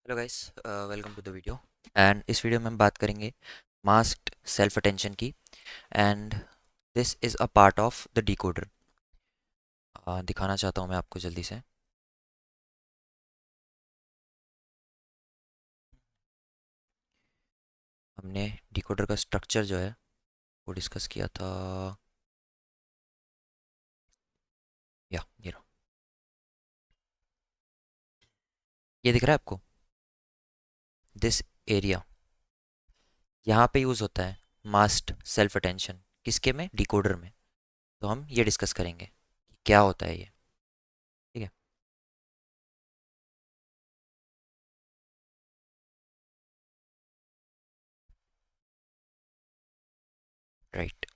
Hello guys, welcome to the video. And इस video में हम बात करेंगे मास्क्ड सेल्फ अटेंशन की। And this is a part of the decoder. दिखाना चाहता हूँ मैं आपको जल्दी से। हमने डिकोडर का स्ट्रक्चर जो है वो डिस्कस किया था। या ये रहा। ये दिख रहा है आपको? दिस एरिया यहाँ पे यूज़ होता है मास्क्ड सेल्फ अटेंशन। किसके में? डिकोडर में। तो हम ये डिस्कस करेंगे कि क्या होता है ये। ठीक है। राइट।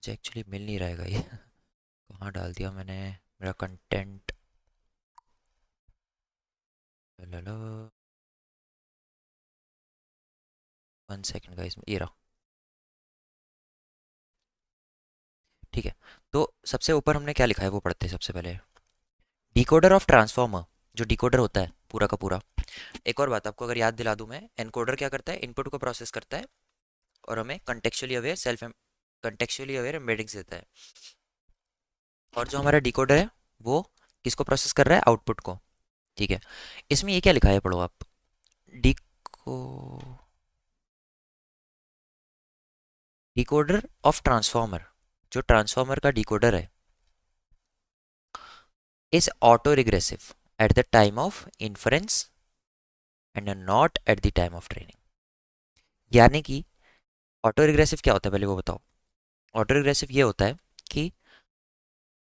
मुझे एक्चुअली मिल नहीं रहेगा ये। कहाँ डाल दिया मैंने मेरा कंटेंट? वन सेकेंड गाइस, ये रहा। ठीक है। तो सबसे ऊपर हमने क्या लिखा है वो पढ़ते हैं सबसे पहले। Decoder of transformer. जो डिकोडर होता है पूरा का पूरा। एक और बात आपको अगर याद दिला दूं मैं, एनकोडर क्या करता है? इनपुट को प्रोसेस करता है और हमें कंटेक्चुअली अवेयर एम्बेडिंग्स देता है। और जो हमारा डिकोडर है वो किसको प्रोसेस कर रहा है? आउटपुट को। ठीक है। इसमें ये क्या लिखा है पढ़ो आप। डिको डिकोडर ऑफ ट्रांसफॉर्मर। जो ट्रांसफॉर्मर का डिकोडर है is auto regressive eight the time of inference and not at the time of training. यानी कि ऑटो रिग्रेसिव क्या होता है पहले वो बताओ। ऑटो रिग्रेसिव ये होता है कि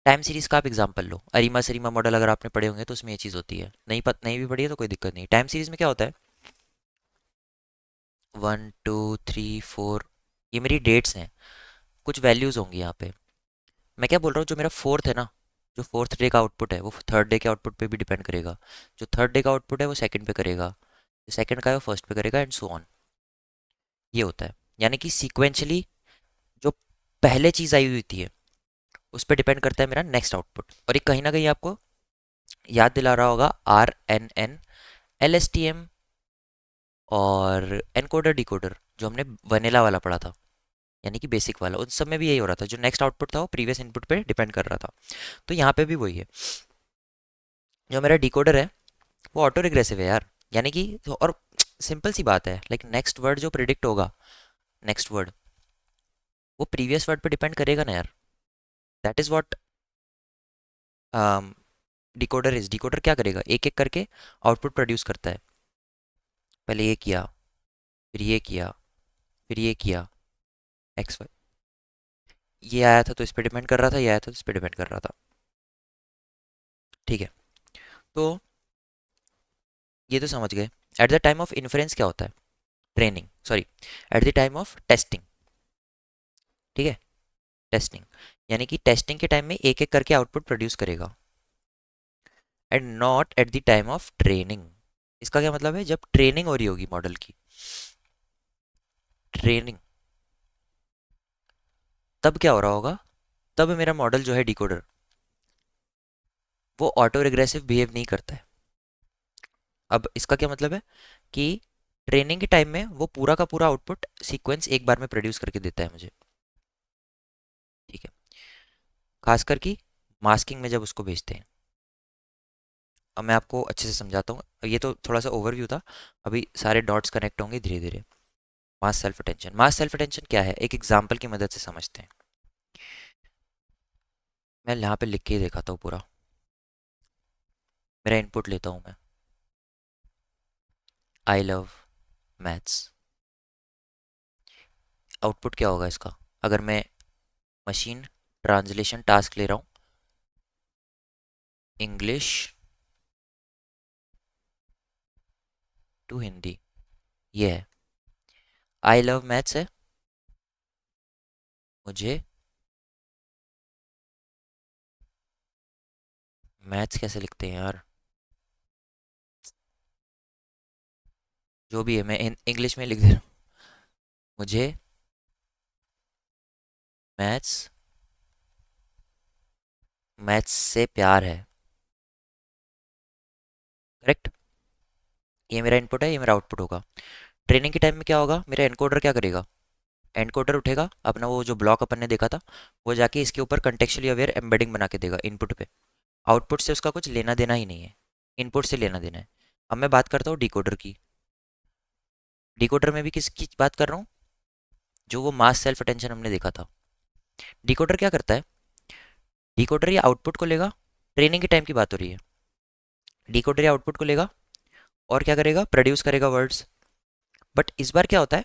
टाइम सीरीज का आप एग्जांपल लो। अरीमा सरीमा मॉडल अगर आपने पढ़े होंगे तो उसमें ये चीज़ होती है। नहीं भी पढ़ी है तो कोई दिक्कत नहीं। टाइम सीरीज में क्या होता है? 1 2 3 4, ये मेरी डेट्स हैं। कुछ वैल्यूज़ होंगी यहाँ पे। मैं क्या बोल रहा हूँ, जो मेरा फोर्थ है ना, जो फोर्थ डे का आउटपुट है वो थर्ड डे के आउटपुट पे भी डिपेंड करेगा। जो थर्ड डे का आउटपुट है वो सेकंड पे करेगा। जो सेकंड का है वो फर्स्ट पे करेगा एंड सो ऑन। ये होता है। यानी कि सीक्वेंशली जो पहले चीज़ आई हुई थी उस पर डिपेंड करता है मेरा नेक्स्ट आउटपुट। और ये कहीं ना कहीं आपको याद दिला रहा होगा RNN, LSTM और एनकोडर डिकोडर जो हमने वनीला वाला पढ़ा था, यानी कि बेसिक वाला। उन सब में भी यही हो रहा था, जो नेक्स्ट आउटपुट था वो प्रीवियस इनपुट पे डिपेंड कर रहा था। तो यहाँ पे भी वही है। जो मेरा डिकोडर है वो ऑटो रिग्रेसिव है यार। यानी कि और सिंपल सी बात है, लाइक नेक्स्ट वर्ड जो प्रिडिक्ट होगा, नेक्स्ट वर्ड वो प्रीवियस वर्ड पे डिपेंड करेगा ना यार। दैट इज व्हाट डिकोडर क्या करेगा? एक एक करके आउटपुट प्रोड्यूस करता है। पहले ये किया, फिर ये किया, फिर ये किया। एक्स वाई, ये आया था तो इस पे डिपेंड कर रहा था, ये आया था तो इस पे डिपेंड कर रहा था। ठीक है। तो ये तो समझ गए। Eight the time of inference क्या होता है? Training, sorry, eight the time of testing. ठीक है। टेस्टिंग यानी कि टेस्टिंग के टाइम में एक एक करके आउटपुट प्रोड्यूस करेगा and not at the time of training. इसका क्या मतलब है? जब ट्रेनिंग हो रही होगी मॉडल की, ट्रेनिंग, तब क्या हो रहा होगा? तब मेरा मॉडल जो है डिकोडर वो ऑटो रिग्रेसिव बिहेव नहीं करता है। अब इसका क्या मतलब है कि ट्रेनिंग के टाइम में वो पूरा का पूरा आउटपुट सीक्वेंस एक बार में प्रोड्यूस करके देता है मुझे। ठीक है। खासकर कि मास्किंग में जब उसको भेजते हैं। अब मैं आपको अच्छे से समझाता हूँ। ये तो थोड़ा सा ओवरव्यू था, अभी सारे डॉट्स कनेक्ट होंगे धीरे धीरे। मास सेल्फ अटेंशन क्या है, एक एग्जांपल की मदद से समझते हैं। मैं यहाँ पे लिख के ही दिखाता हूँ पूरा। मेरा इनपुट लेता हूँ मैं, आई लव मैथ्स। आउटपुट क्या होगा इसका? अगर मैं मशीन ट्रांसलेशन टास्क ले रहा हूँ, इंग्लिश टू हिंदी, ये है। आई लव मैथ्स है। मुझे मैथ्स कैसे लिखते हैं यार? जो भी है मैं इंग्लिश में लिख दे रहा हूँ। मुझे मैथ्स मैथ्स से प्यार है। करेक्ट। ये मेरा इनपुट है, ये मेरा आउटपुट होगा। ट्रेनिंग के टाइम में क्या होगा, मेरा एनकोडर क्या करेगा, एनकोडर उठेगा अपना वो जो ब्लॉक अपन ने देखा था, वो जाके इसके ऊपर कंटेक्चुअली अवेयर एम्बेडिंग बना के देगा इनपुट पे। आउटपुट से उसका कुछ लेना देना ही नहीं है, इनपुट से लेना देना है। अब मैं बात करता हूँ डिकोडर की। डिकोडर में भी किसकी बात कर रहा हूँ, जो वो मास सेल्फ अटेंशन हमने देखा था। डिकोडर क्या करता है, डिकोडर या आउटपुट को लेगा, ट्रेनिंग के टाइम की बात हो रही है। डिकोडर या आउटपुट को लेगा और क्या करेगा, प्रोड्यूस करेगा वर्ड्स। बट इस बार क्या होता है,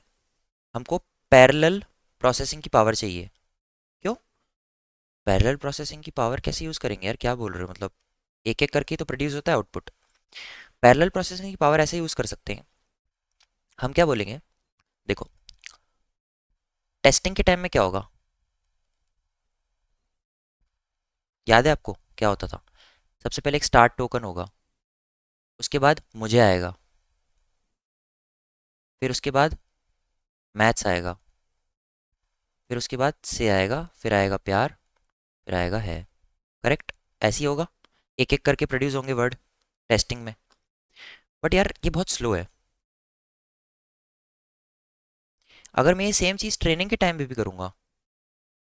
हमको पैरेलल प्रोसेसिंग की पावर चाहिए। क्यों, पैरेलल प्रोसेसिंग की पावर कैसे यूज़ करेंगे यार, क्या बोल रहे हो, मतलब एक एक करके तो प्रोड्यूस होता है आउटपुट। पैरेलल प्रोसेसिंग की पावर ऐसे यूज़ कर सकते हैं, हम क्या बोलेंगे, देखो टेस्टिंग के टाइम में क्या होगा, याद है आपको क्या होता था, सबसे पहले एक स्टार्ट टोकन होगा, उसके बाद मुझे आएगा, फिर उसके बाद मैथ्स आएगा, फिर उसके बाद से आएगा, फिर आएगा प्यार, फिर आएगा है। करेक्ट, ऐसे ही होगा, एक एक करके प्रोड्यूस होंगे वर्ड टेस्टिंग में। बट यार ये बहुत स्लो है। अगर मैं ये सेम चीज़ ट्रेनिंग के टाइम पे भी करूँगा,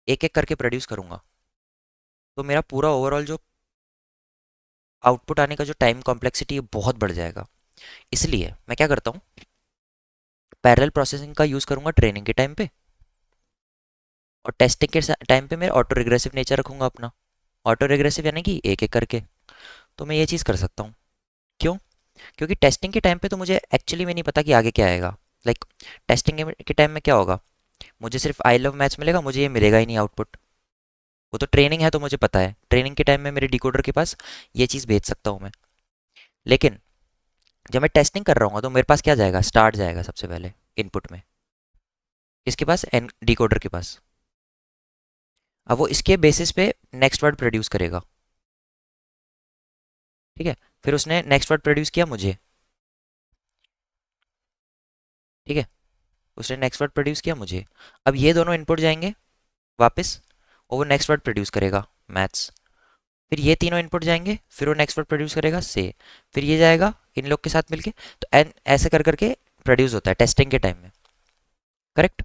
एक एक करके प्रोड्यूस करूँगा, तो मेरा पूरा ओवरऑल जो आउटपुट आने का जो टाइम कॉम्प्लेक्सिटी है बहुत बढ़ जाएगा। इसलिए मैं क्या करता हूँ, पैरेलल प्रोसेसिंग का यूज़ करूँगा ट्रेनिंग के टाइम पे, और टेस्टिंग के टाइम पे मैं ऑटो रिग्रेसिव नेचर रखूँगा अपना। ऑटो रिग्रेसिव यानी कि एक एक करके। तो मैं ये चीज़ कर सकता हूँ। क्यों, क्योंकि टेस्टिंग के टाइम पे तो मुझे एक्चुअली में नहीं पता कि आगे क्या आएगा। लाइक टेस्टिंग के टाइम में क्या होगा, मुझे सिर्फ आई लव मैथ्स मिलेगा, मुझे ये मिलेगा ही नहीं आउटपुट। वो तो ट्रेनिंग है तो मुझे पता है, ट्रेनिंग के टाइम में मेरे डिकोडर के पास ये चीज़ भेज सकता हूँ मैं। लेकिन जब मैं टेस्टिंग कर रहा हूँ तो मेरे पास क्या जाएगा, स्टार्ट जाएगा सबसे पहले इनपुट में, किसके पास, एन डिकोडर के पास। अब वो इसके बेसिस पे नेक्स्ट वर्ड प्रोड्यूस करेगा। ठीक है, फिर उसने नेक्स्ट वर्ड प्रोड्यूस किया मुझे। ठीक है, उसने नेक्स्ट वर्ड प्रोड्यूस किया मुझे। अब ये दोनों इनपुट जाएंगे वापस, और वो नेक्स्ट वर्ड प्रोड्यूस करेगा मैथ्स। फिर ये तीनों इनपुट जाएंगे, फिर वो नेक्स्ट वर्ड प्रोड्यूस करेगा से। फिर ये जाएगा इन लोग के साथ मिलके, तो एन ऐसे कर करके प्रोड्यूस होता है टेस्टिंग के टाइम में। करेक्ट।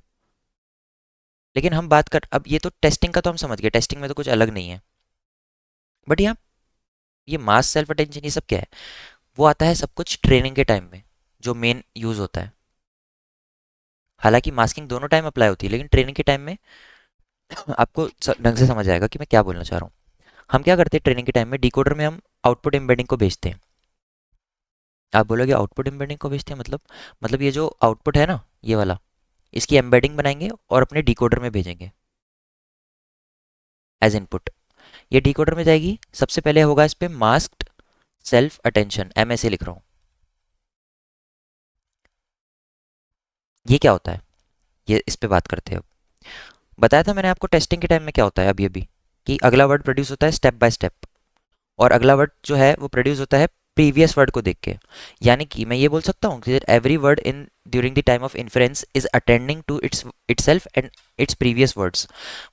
लेकिन हम बात कर, अब ये तो टेस्टिंग का तो हम समझ गए, टेस्टिंग में तो कुछ अलग नहीं है। बट यहाँ ये मास सेल्फ अटेंशन ये सब क्या है, वो आता है सब कुछ ट्रेनिंग के टाइम में, जो मेन यूज होता है। हालांकि मास्किंग दोनों टाइम अप्लाई होती है, लेकिन ट्रेनिंग के टाइम में आपको ढंग से समझ आएगा कि मैं क्या बोलना चाह रहा हूँ। हम क्या करते हैं ट्रेनिंग के टाइम में, डिकोडर में हम आउटपुट एम्बेडिंग को भेजते हैं। आप बोलोगे आउटपुट एम्बेडिंग को भेजते हैं मतलब ये जो आउटपुट है ना, ये वाला, इसकी एम्बेडिंग बनाएंगे और अपने डिकोडर में भेजेंगे एज इनपुट। ये डिकोडर में जाएगी, सबसे पहले होगा इस पे मास्क्ड सेल्फ अटेंशन, एमएसए लिख रहा हूँ। ये क्या होता है, ये इस पे बात करते हैं अब। बताया था मैंने आपको टेस्टिंग के टाइम में क्या होता है अभी अभी, कि अगला वर्ड प्रोड्यूस होता है स्टेप बाय स्टेप, और अगला वर्ड जो है वो प्रोड्यूस होता है प्रीवियस वर्ड को देख के। यानी कि मैं ये बोल सकता हूँ कि every word in during the time of inference is attending to itself and its previous words.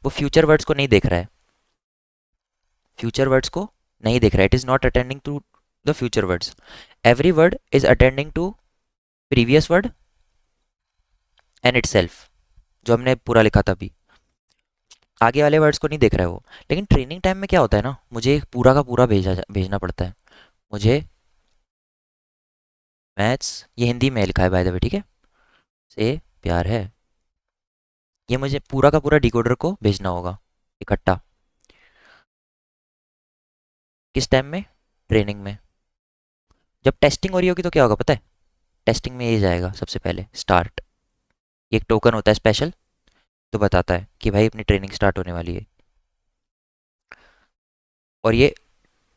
वो फ्यूचर वर्ड्स को नहीं देख रहा है, फ्यूचर वर्ड्स को नहीं देख रहा है, it is not attending to the future words. Every word is attending to previous word and itself, जो हमने पूरा लिखा था अभी। आगे वाले वर्ड्स को नहीं देख रहा है वो। लेकिन ट्रेनिंग टाइम में क्या होता है ना, मुझे पूरा का पूरा भेजना पड़ता है। मुझे मैथ्स, ये हिंदी में लिखा है बाय द वे, ठीक है, से प्यार है, ये मुझे पूरा का पूरा डिकोडर को भेजना होगा इकट्ठा। किस टाइम में, ट्रेनिंग में। जब टेस्टिंग हो रही होगी तो क्या होगा पता है, टेस्टिंग में ये जाएगा सबसे पहले स्टार्ट, एक टोकन होता है स्पेशल, तो बताता है कि भाई अपनी ट्रेनिंग स्टार्ट होने वाली है। और ये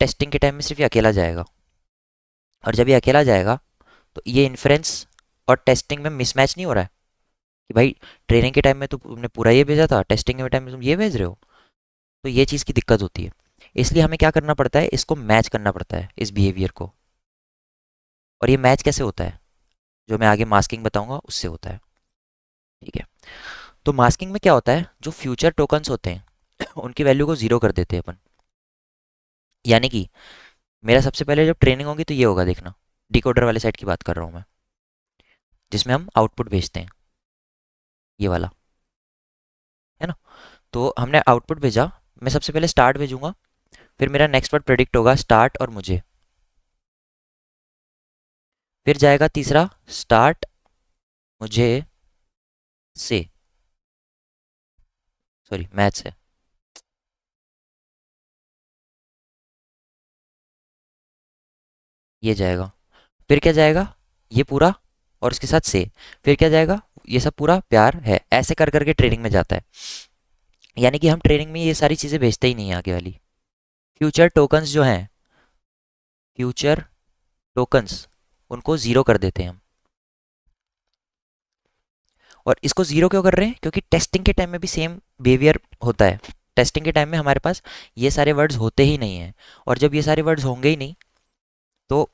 टेस्टिंग के टाइम में सिर्फ ये अकेला जाएगा, और जब ये अकेला जाएगा तो ये इन्फ्रेंस और टेस्टिंग में मिसमैच नहीं हो रहा है कि भाई ट्रेनिंग के टाइम में तो तुमने पूरा ये भेजा था, टेस्टिंग के टाइम में तुम ये भेज रहे हो। तो ये चीज़ की दिक्कत होती है। इसलिए हमें क्या करना पड़ता है, इसको मैच करना पड़ता है इस बिहेवियर को। और ये मैच कैसे होता है, जो मैं आगे मास्किंग बताऊंगा उससे होता है। ठीक है। तो मास्किंग में क्या होता है, जो फ्यूचर टोकन्स होते हैं उनकी वैल्यू को जीरो कर देते हैं अपन। यानी कि मेरा सबसे पहले जब ट्रेनिंग होगी तो ये होगा, देखना, डिकोडर वाले साइड की बात कर रहा हूँ मैं, जिसमें हम आउटपुट भेजते हैं, ये वाला, है ना। तो हमने आउटपुट भेजा, मैं सबसे पहले स्टार्ट भेजूंगा, फिर मेरा नेक्स्ट वर्ड प्रेडिक्ट होगा स्टार्ट और मुझे, फिर जाएगा तीसरा स्टार्ट मुझे से, सॉरी मैच से, ये जाएगा, फिर क्या जाएगा, ये पूरा, और उसके साथ से, फिर क्या जाएगा, ये सब पूरा प्यार है, ऐसे कर करके ट्रेनिंग में जाता है। यानी कि हम ट्रेनिंग में ये सारी चीज़ें भेजते ही नहीं हैं आगे वाली। फ्यूचर टोकन्स जो हैं, फ्यूचर टोकन्स, उनको ज़ीरो कर देते हैं हम। और इसको ज़ीरो क्यों कर रहे हैं, क्योंकि टेस्टिंग के टाइम में भी सेम बिहेवियर होता है। टेस्टिंग के टाइम में हमारे पास ये सारे वर्ड्स होते ही नहीं हैं, और जब ये सारे वर्ड्स होंगे ही नहीं, तो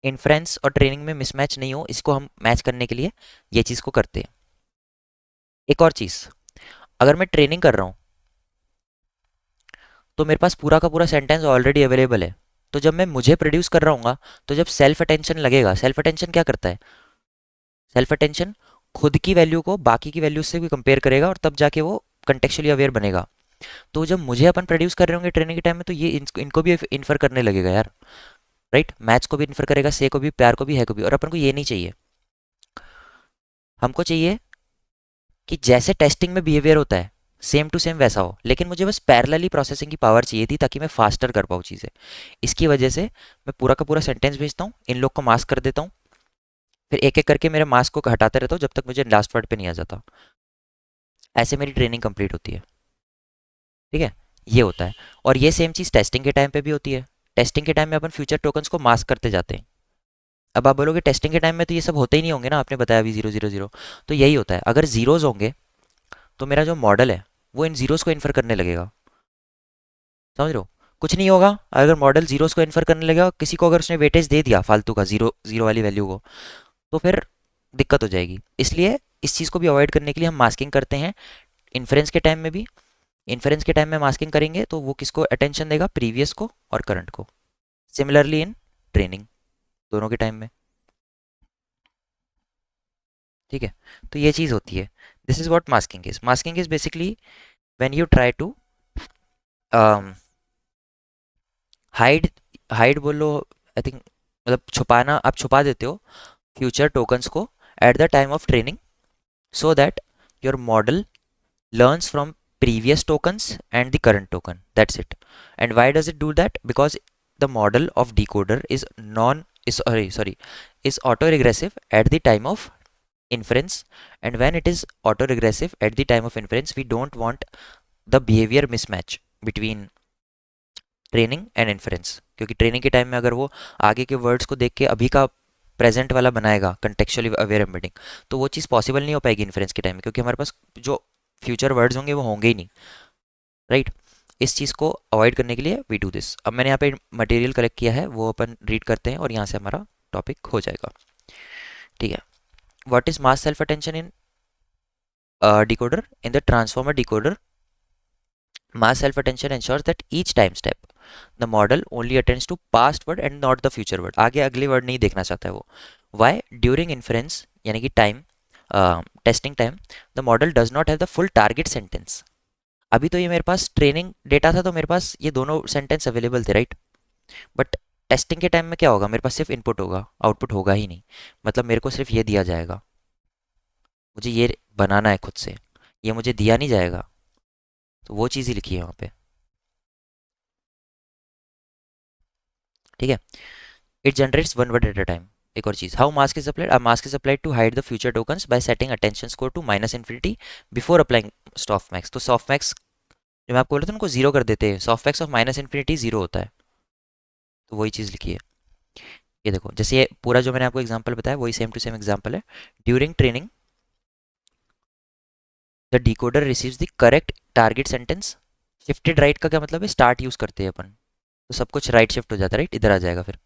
इन्फ्रेंस और ट्रेनिंग में मिसमैच नहीं हो, इसको हम मैच करने के लिए ये चीज़ को करते हैं। एक और चीज़, अगर मैं ट्रेनिंग कर रहा हूँ तो मेरे पास पूरा का पूरा सेंटेंस ऑलरेडी अवेलेबल है। तो जब मैं मुझे प्रोड्यूस कर रहा हूँ, तो जब सेल्फ अटेंशन लगेगा, सेल्फ अटेंशन क्या करता है, सेल्फ अटेंशन खुद की वैल्यू को बाकी की वैल्यू से भी कंपेयर करेगा, और तब जाके वो कंटेक्चुअली अवेयर बनेगा। तो जब मुझे अपन प्रोड्यूस कर रहे होंगे ट्रेनिंग के टाइम में, तो ये इनको भी इन्फर करने लगेगा यार, राइट। मैथ्स को भी इन्फर करेगा, से को भी, प्यार को भी, है को भी। और अपन को ये नहीं चाहिए, हमको चाहिए कि जैसे टेस्टिंग में बिहेवियर होता है सेम टू सेम वैसा हो, लेकिन मुझे बस पैरेलली प्रोसेसिंग की पावर चाहिए थी, ताकि मैं फास्टर कर पाऊँ चीज़ें। इसकी वजह से मैं पूरा का पूरा सेंटेंस भेजता हूँ, इन लोग को मास्क कर देता हूँ, फिर एक एक करके मेरे मास्क को हटाते रहता हूँ जब तक मुझे लास्ट वर्ड पे नहीं आ जाता। ऐसे मेरी ट्रेनिंग कंप्लीट होती है। ठीक है, ये होता है। और ये सेम चीज़ टेस्टिंग के टाइम पे भी होती है। टेस्टिंग के टाइम में अपन फ्यूचर टोकन्स को मास्क करते जाते हैं। अब आप बोलोगे टेस्टिंग के टाइम में तो ये सब होते ही नहीं होंगे ना, आपने बताया अभी 0 0 0। तो यही होता है, अगर जीरोज होंगे तो मेरा जो मॉडल है वो इन जीरोस को इन्फर करने लगेगा। समझ रहे हो, कुछ नहीं होगा अगर मॉडल जीरोस को इन्फर करने लगेगा, किसी को अगर उसने वेटेज दे दिया फालतू का, जीरो जीरो वाली वैल्यू को, तो फिर दिक्कत हो जाएगी। इसलिए इस चीज़ को भी अवॉइड करने के लिए हम मास्किंग करते हैं इन्फ्रेंस के टाइम में भी। इन्फ्रेंस के टाइम में मास्किंग करेंगे तो वो किसको अटेंशन देगा, प्रीवियस को और करंट को। सिमिलरली इन ट्रेनिंग, दोनों के टाइम में। ठीक है, तो ये चीज़ होती है। This is what masking is. Masking is basically when you try to hide, hide बोलो, आई थिंक, मतलब छुपाना, आप छुपा देते हो फ्यूचर टोकन्स को at the time of training, so that your model learns from previous tokens and the current token. That's it. And why does it do that? Because the model of decoder is non is sorry is autoregressive at the time of inference. And when it is autoregressive at the time of inference, we don't want the behavior mismatch between training and inference. क्योंकि training के time में अगर वो आगे के words को देख के अभी का प्रेजेंट वाला बनाएगा कंटेक्चुअली अवेयर एम्बेडिंग, तो वो चीज़ पॉसिबल नहीं हो पाएगी इन्फ्रेंस के टाइम में, क्योंकि हमारे पास जो फ्यूचर वर्ड्स होंगे वो होंगे ही नहीं, राइट। इस चीज़ को अवॉइड करने के लिए वी डू दिस। अब मैंने यहाँ पे मटेरियल कलेक्ट किया है, वो अपन रीड करते हैं और यहाँ से हमारा टॉपिक हो जाएगा। ठीक है, what is mass self attention in decoder? In the transformer decoder, mass self attention ensures that each time step the model only attends to past word and not the future word। आगे अगले word नहीं देखना चाहता है वो। why? during inference यानी कि time, testing time, the model does not have the full target sentence. अभी तो ये मेरे पास ट्रेनिंग डेटा था, तो मेरे पास ये दोनों सेंटेंस अवेलेबल थे, राइट। बट टेस्टिंग के टाइम में क्या होगा, मेरे पास सिर्फ इनपुट होगा, आउटपुट होगा ही नहीं। मतलब मेरे को सिर्फ ये दिया जाएगा, मुझे ये बनाना है खुद से, ये मुझे दिया नहीं जाएगा। तो वो चीज़ ही लिखी है वहाँ पे। ठीक है, it generates one word at a time. एक और चीज, how mask is applied? A mask is applied to hide the future tokens by setting attention score to minus infinity before applying softmax. तो softmax जो मैं आपको बोला था उनको जीरो कर देते हैं, soft max of minus infinity zero होता है। तो वही चीज़ लिखी है। ये देखो, जैसे ये पूरा जो मैंने आपको एग्जांपल बताया वही सेम टू सेम एग्जांपल है। During training the decoder receives the correct target sentence. Shifted right का क्या मतलब है, स्टार्ट यूज करते हैं अपन, तो सब कुछ राइट शिफ्ट हो जाता है, राइट, इधर आ जाएगा फिर।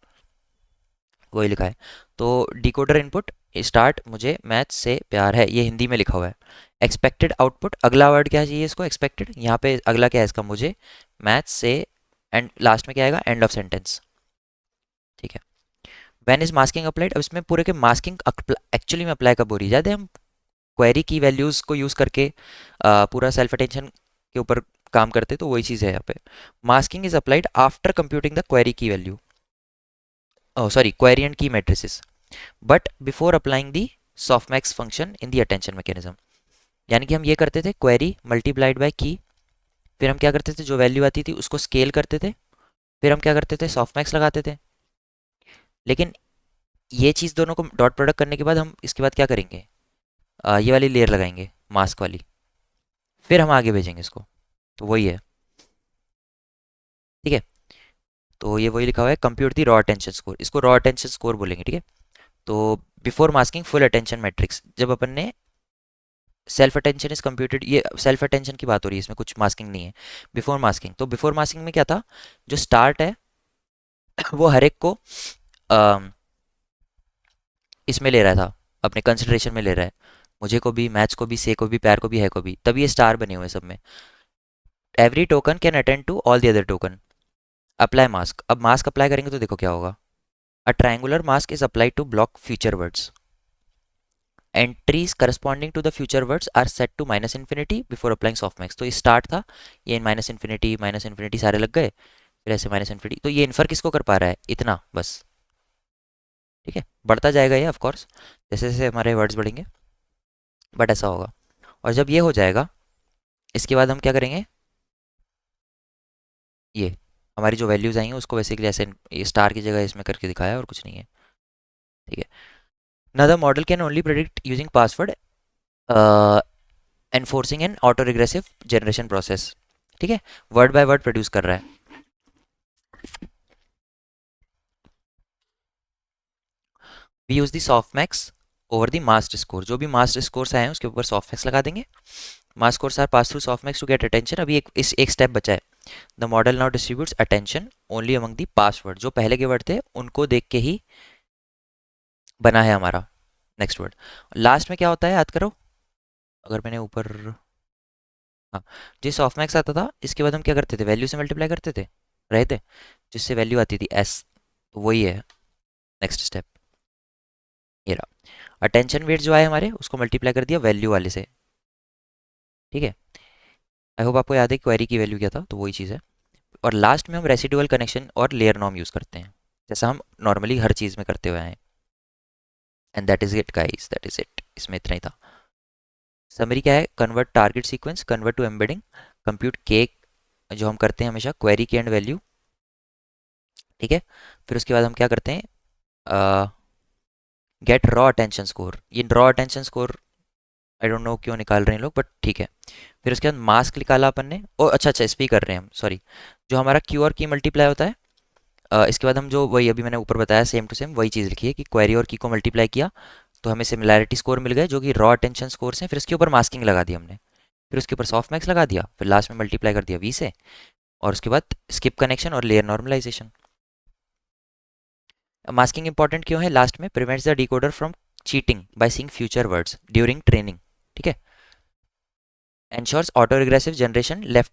वही लिखा है। तो डिकोडर इनपुट स्टार्ट, मुझे मैथ से प्यार है, ये हिंदी में लिखा हुआ है। एक्सपेक्टेड आउटपुट, अगला वर्ड क्या चाहिए इसको, एक्सपेक्टेड, यहाँ पे अगला क्या है इसका, मुझे मैथ से। एंड लास्ट में क्या आएगा, एंड ऑफ सेंटेंस। ठीक है। व्हेन इज मास्किंग अप्लाइड, अब इसमें पूरे के मास्किंग एक्चुअली में अप्लाई कब हो रही है, याद है हम क्वेरी की वैल्यूज़ को यूज़ करके पूरा सेल्फ अटेंशन के ऊपर काम करते, तो वही चीज़ है यहाँ पे। Masking is applied after computing the query key value, oh sorry, query and key matrices, but before applying the softmax function in the attention mechanism. यानी कि हम ये करते थे, क्वेरी मल्टीप्लाइड बाय की, फिर हम क्या करते थे, जो वैल्यू आती थी उसको स्केल करते थे, फिर हम क्या करते थे, सॉफ्टमैक्स लगाते थे। लेकिन ये चीज़ दोनों को डॉट प्रोडक्ट करने के बाद हम इसके बाद क्या करेंगे, ये वाली लेयर लगाएंगे, मास्क वाली, फिर हम आगे भेजेंगे इसको। तो वही है। ठीक है। तो ये वही लिखा हुआ है, कंप्यूट दी रॉ अटेंशन स्कोर, इसको रॉ अटेंशन स्कोर बोलेंगे। ठीक है। तो before masking full attention matrix, जब अपन ने सेल्फ अटेंशन इज कंप्यूटेड, ये सेल्फ अटेंशन की बात हो रही है, इसमें कुछ मास्किंग नहीं है। बिफोर मास्किंग, तो बिफोर मास्किंग में क्या था, जो स्टार्ट है वो हर एक को अम, इसमें ले रहा था, अपने कंसिडरेशन में ले रहा है, मुझे को भी, मैच को भी, से को भी, पैर को भी, है को भी, तभी ये स्टार बने हुए हैं सब में। Every token can attend to all the other token. Apply mask, अब मास्क अप्लाई करेंगे तो देखो क्या होगा, a triangular mask is applied to block future words, entries corresponding to the future words are set to minus infinity before applying softmax. तो ये start था, ये माइनस इन्फिनिटी सारे लग गए, फिर ऐसे माइनस इन्फिनिटी, तो ये इन्फर किसको कर पा रहा है, इतना बस। ठीक है, बढ़ता जाएगा ये ऑफ कोर्स, जैसे जैसे हमारे वर्ड्स बढ़ेंगे, बट ऐसा होगा। और जब ये हो जाएगा, इसके बाद हम क्या करेंगे, ये हमारी जो वैल्यूज आई हैं उसको बेसिकली ऐसे ये स्टार की जगह इसमें करके दिखाया है, और कुछ नहीं है। ठीक है। ना the model can only predict using past words enforcing an autoregressive generation process. ठीक है, वर्ड बाय वर्ड प्रोड्यूस कर रहा है। We use the softmax over the masked score, जो भी मास्टर स्कोर्स आए हैं उसके ऊपर सॉफ्ट मैक्स लगा देंगे। Mask scores are pass through softmax to get attention. अभी एक स्टेप बचा है। The model now distributes attention only among the past words, जो पहले के वर्ड थे उनको देख के ही बना है हमारा नेक्स्ट वर्ड। लास्ट में क्या होता है याद करो, अगर मैंने ऊपर, हाँ, जो सॉफ्ट मैक्स आता था इसके बाद हम क्या करते थे, वैल्यू से मल्टीप्लाई करते थे, रहे थे, जिससे वैल्यू आती थी एस, तो वही है नेक्स्ट स्टेप। ये रहा, अटेंशन वेट जो आए हमारे उसको मल्टीप्लाई कर दिया वैल्यू वाले से। ठीक है। आई होप आपको याद है क्वेरी की वैल्यू क्या था, तो वही चीज़ है। और लास्ट में हम रेसिडुअल कनेक्शन और लेयर नॉर्म यूज़ करते हैं, जैसा हम नॉर्मली हर चीज़ में करते हुए आए हैं। And that is it guys, that is it, इसमें इतना ही था। समरी क्या है, convert target sequence, convert to embedding, compute केक, जो हम करते हैं हमेशा क्वेरी की एंड वैल्यू। ठीक है। फिर उसके बाद हम क्या करते हैं, गेट रॉ अटेंशन स्कोर, ये raw attention score I don't know क्यों निकाल रहे हैं लोग, बट ठीक है। फिर उसके बाद मास्क निकाला अपन ने, ओ अच्छा अच्छा, इस पे ही कर रहे हैं हम, सॉरी। जो हमारा क्यू और की मल्टीप्लाई होता है, इसके बाद हम जो वही अभी मैंने ऊपर बताया सेम टू सेम वही चीज़ लिखी है कि क्वेरी और की को मल्टीप्लाई किया, तो हमें सिमिलैरिटी स्कोर मिल गए जो कि रॉ अटेंशन स्कोर हैं। फिर इसके ऊपर मास्किंग लगा दी हमने, फिर उसके ऊपर सॉफ्ट मैक्स लगा दिया, फिर लास्ट में मल्टीप्लाई कर दिया वी से, और उसके बाद स्किप कनेक्शन और लेयर नॉर्मलाइजेशन। मास्किंग इंपॉर्टेंट क्यों है लास्ट में, prevents the decoder from cheating by seeing future words during training. ठीक है। ensures autoregressive generation, left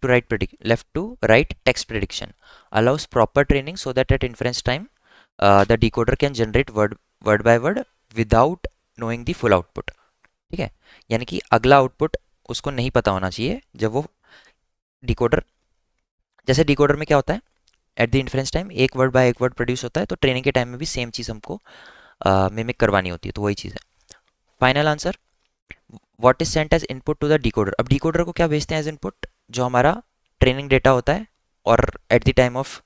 to right text prediction, allows proper training so that at inference time the decoder can generate word by word without knowing the full output। ठीक है। यानी कि अगला output उसको नहीं पता होना चाहिए जब वो डिकोडर, जैसे डिकोडर में क्या होता है, एट द इन्फ्रेंस टाइम एक वर्ड बाय एक वर्ड प्रोड्यूस होता है, तो ट्रेनिंग के टाइम में भी सेम चीज़ हमको मिमिक करवानी होती है, तो वही चीज़ है। Final answer, what is sent as input to the decoder, अब डिकोडर को क्या भेजते हैं एज इनपुट, जो हमारा ट्रेनिंग डेटा होता है, और eight the time of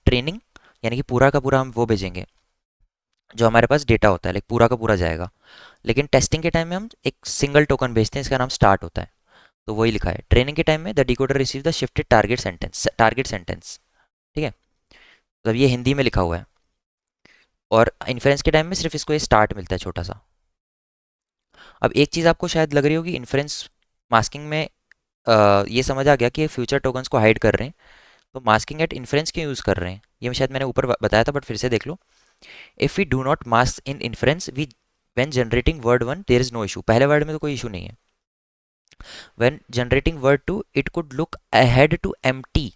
training, यानी कि पूरा का पूरा हम वो भेजेंगे जो हमारे पास डेटा होता है, लाइक पूरा का पूरा जाएगा। लेकिन टेस्टिंग के टाइम में हम एक सिंगल टोकन भेजते हैं, इसका नाम स्टार्ट होता है, तो वही लिखा है। ट्रेनिंग के टाइम में the decoder receive the shifted target sentence. ठीक है, मतलब ये हिंदी में लिखा हुआ है, और इन्फ्रेंस के टाइम में सिर्फ इसको ये स्टार्ट मिलता है छोटा सा। अब एक चीज़ आपको शायद लग रही होगी, इन्फ्रेंस मास्किंग में ये समझ आ गया कि ये फ्यूचर टोकन्स को हाइड कर रहे हैं, तो मास्किंग एट इन्फ्रेंस क्यों यूज़ कर रहे हैं, ये शायद मैंने ऊपर बताया था, बट फिर से देख लो। If we do not mask in inference we when generating word one there is no issue, पहले वर्ड में तो कोई इशू नहीं है. When generating word two it could look ahead to empty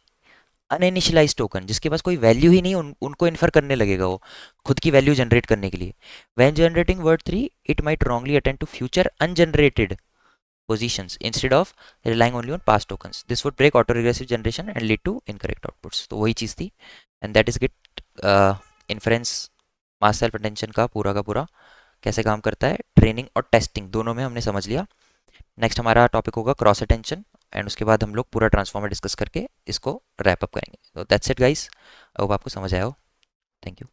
uninitialise token, जिसके पास कोई वैल्यू ही नहीं, उनको इन्फर करने लगेगा वो खुद की वैल्यू जनरेट करने के लिए. When generating word three it might wrongly attend to future ungenerated positions instead of relying only on past tokens. This would break autoregressive generation and lead to incorrect outputs. तो वही चीज़ थी, and that is git inference mass self attention का पूरा कैसे काम करता है. Training और टेस्टिंग दोनों में हमने समझ लिया. नेक्स्ट हमारा टॉपिक होगा क्रॉस अटेंशन, एंड उसके बाद हम लोग पूरा ट्रांसफॉर्मर डिस्कस करके इसको रैप अप करेंगे. तो that's it guys, I hope आपको समझ आया हो. Thank you.